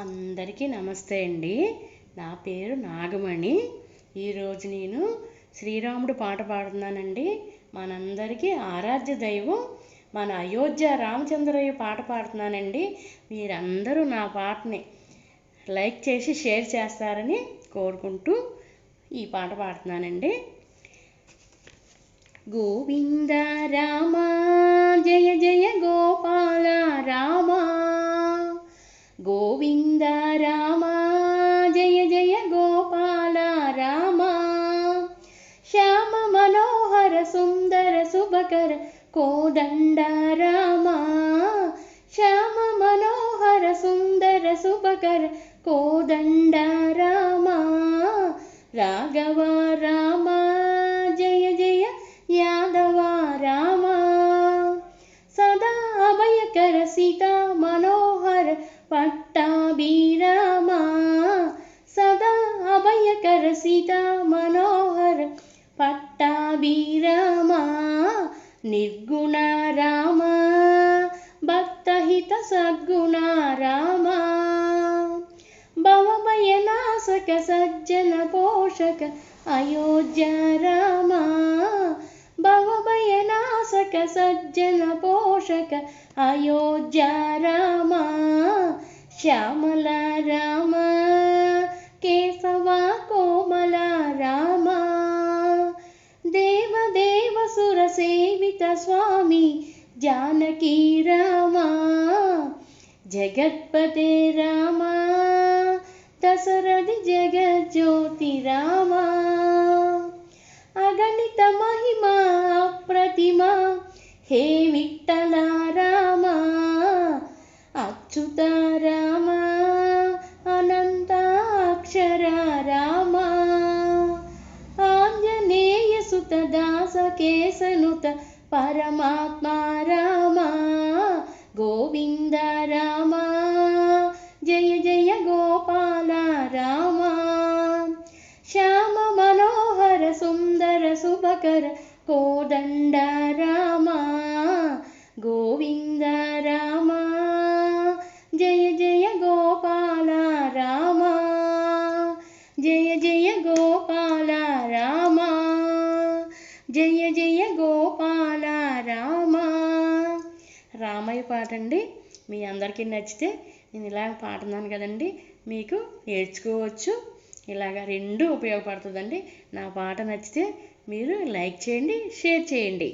అందరికీ నమస్తే అండి. నా పేరు నాగమణి. ఈరోజు నేను శ్రీరాముడు పాట పాడుతున్నానండి. మనందరికీ ఆరాధ్య దైవం మన అయోధ్య రామచంద్రయ్య పాట పాడుతున్నానండి. మీరందరూ నా పాటని లైక్ చేసి షేర్ చేస్తారని కోరుకుంటూ ఈ పాట పాడుతున్నానండి. గోవింద రామ జయ జయ గోపాల రామ, గోవింద రామ జయ జయ గోపాల రామ, శ్యామ మనోహర సుందర శుభకర కోదండ రామ, శ్యామ మనోహర సుందర శుభకర కోదండ రామ, రాఘవ రామ జయ జయ యాదవ రామ, సదా అభయకర సీతా మనోహర పట్టాభిరామ, సదా అభయకర సీతా మనోహర పట్టాభిరామ, నిర్గుణ రామ భక్తహిత సద్గుణ రామ, భవభయనాశక సజ్జన పోషక అయోధ్య రామ, భవభయనాశక సజ్జన పోషక అయోధ్య రామ, శ్యామల రామ కేశవ కోమల రామ, దేవదేవ సుర సేవిత స్వామి జానకి రామ, జగత్పతే రామ దశరథి జగజ్యోతి రామ, అగణిత మహిమ అప్రతిమ హే విఠల రామ, అచ్యుత రామ అనంత అక్షర రామ, ఆంజనేయ సుత దాస కేశనుత పరమాత్మ రామ, గోవింద రామ జయ జయ గోపాల రామ, శ్యామ మనోహర సుందర శుభకర కోదండ రామ, గోవింద రామ జయ జయ గోపాల రామ, జయ జయ గోపాల రామ, జయ జయ గోపాల రామ. రామయ్య పాట అండి. మీ అందరికీ నచ్చితే నేను ఇలాగ పాడుతున్నాను కదండి, మీకు నేర్చుకోవచ్చు. ఇలాగ రెండు ఉపయోగపడుతుందండి. నా పాట నచ్చితే మీరు లైక్ చేయండి, షేర్ చేయండి.